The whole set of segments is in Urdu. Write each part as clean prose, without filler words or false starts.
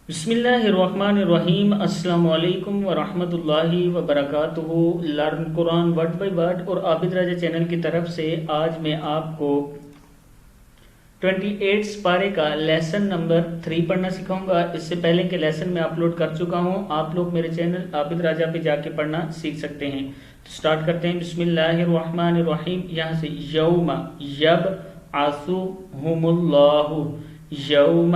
بسم اللہ الرحمن الرحیم۔ السلام علیکم ورحمۃ اللہ وبرکاتہ۔ Learn Quran word by word اور عابد راجہ چینل کی طرف سے آج میں آپ کو 28 پارے کا لیسن نمبر 3 پڑھنا سکھاؤں گا۔ اس سے پہلے کے لیسن میں اپلوڈ کر چکا ہوں، آپ لوگ میرے چینل عابد راجہ پہ جا کے پڑھنا سیکھ سکتے ہیں۔ تو سٹارٹ کرتے ہیں۔ بسم اللہ الرحمن الرحیم۔ یہاں سے یوم یبعثہم اللہ، یوم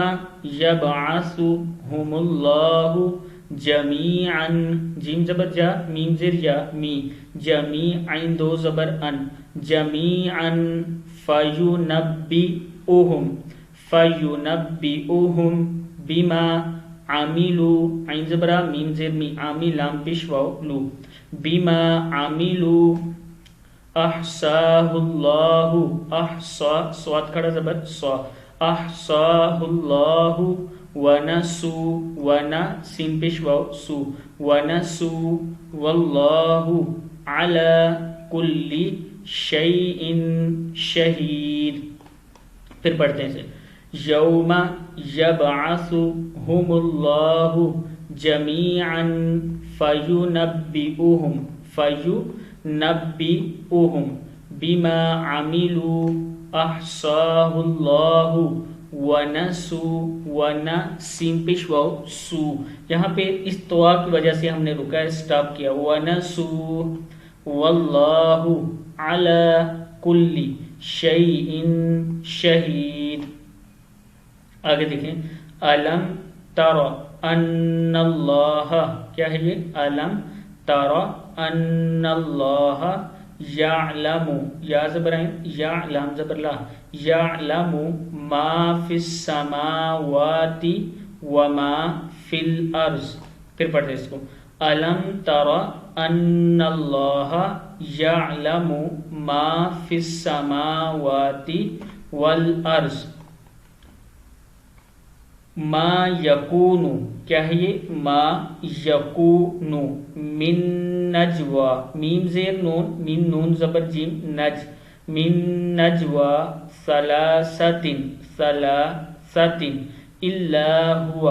یبعثہم اللہ جمیعا، جیم زبر جا میم زیر یا می، جمیعا دو زبر ان، جمیعا فینبئہم بما عملوا، عین زبرا میم زیر می، عامی لام پیش واو لو، بما عملوا احصاہ اللہ، احصا صاد کھڑا زبر صا، احصاہ اللہ ونسو، ونا سین پیش واو سو، ونسو واللہ علی کل شیء شہید۔ پھر پڑھتے ہیں اسے، یوم یبعثہم اللہ جمیعا فینبئہم بما عملوا احصاہ اللہ ونسو، ونا سین پیش واو سو، یہاں پہ اس توا کی وجہ سے ہم نے رکا ہے، سٹاپ کیا، ونسو واللہ علی کل شیء شہید۔ آگے دیکھیں، الم تر ان اللہ، کیا ہے یہ؟ الم تر ان اللہ یعلم، یا زبر عین، یعلم زبر لا، یعلم ما فی السماوات وما فی الارض۔ پھر پڑھتے اس کو، الم تر ان اللہ یعلم ما فی السماوات والارض ما یکون، کیا ہے یہ؟ ما یکون من نجوا، میم زیر نون، میم نون زبر جیم نج، من نجوا ثلاثت الا هو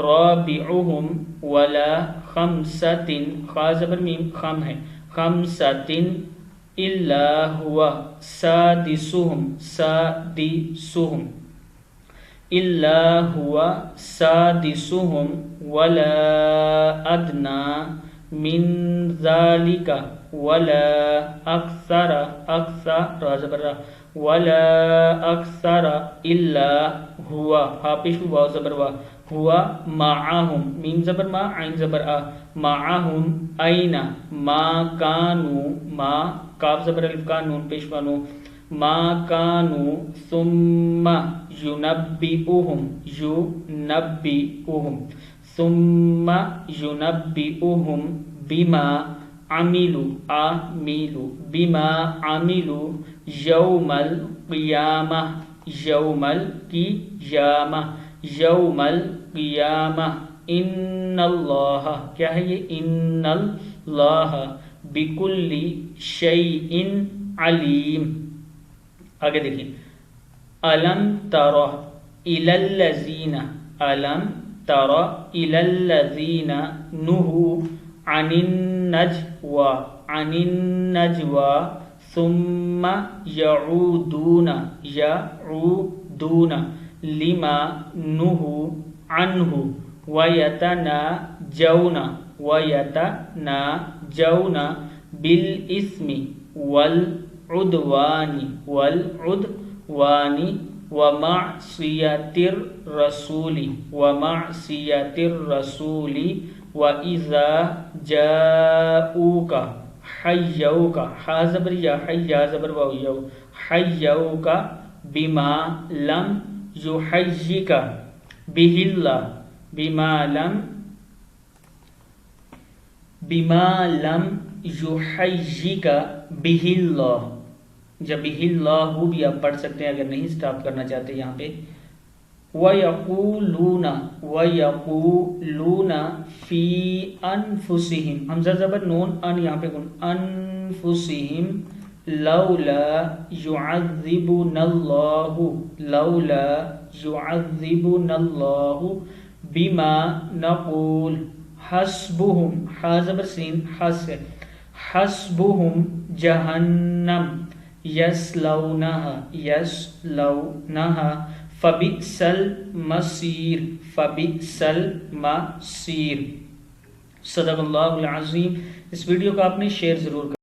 رابعهم ولا خمسة، خا زبر میم خم ہے، خمسة الا هو سادسهم الا هو سادسهم ولا ادنى من ذلك ولا اکثر، را زبر را، ولا اکثر الا هو، ہا پیش واو زبر وا، ہوا معهم، میم زبر ما عین زبر آ، معهم این، ما کانوا، ما کاف زبر الف کا نون پیش وانو، ما کانوا ثم ينبئهم بما عملوا بما عملوا یوم القیامہ، یوم القیامہ ان اللہ، کیا ہے یہ؟ ان اللہ بکل شیء علیم۔ آگے دیکھیں، الم تر الی الذین، الم تر الی الذین نہوا عن النجوى ثم يعودون لما نهوا عنه ويتناجون بالإثم والعدوان ومعصية الرسول وَإِذَا جَاءُوكَ حَيَّوْكَ، حَا زبر یا حَيَّا زبر واو یو، حَيَّوْكَ بِمَا لَمْ يُحَيِّكَ بِهِ اللَّهُ، بِمَا لَمْ يُحَيِّكَ بِهِ اللَّهُ، جب بِهِ اللَّهُ بھی آپ پڑھ سکتے ہیں اگر نہیں سٹاپ کرنا چاہتے یہاں پہ۔ وَيَقُولُونَ فِي أَنفُسِهِمْ، حمزہ زبر نون ان، یہاں پہ انفسہم لولا يعذبنا الله لولا يعذبنا الله بما نقول حسبهم حازبر سین حسبهم جہنم یسلونها فبئس المصیر صدق اللہ العظیم. اس ویڈیو کو آپ نے شیئر ضرور کریں.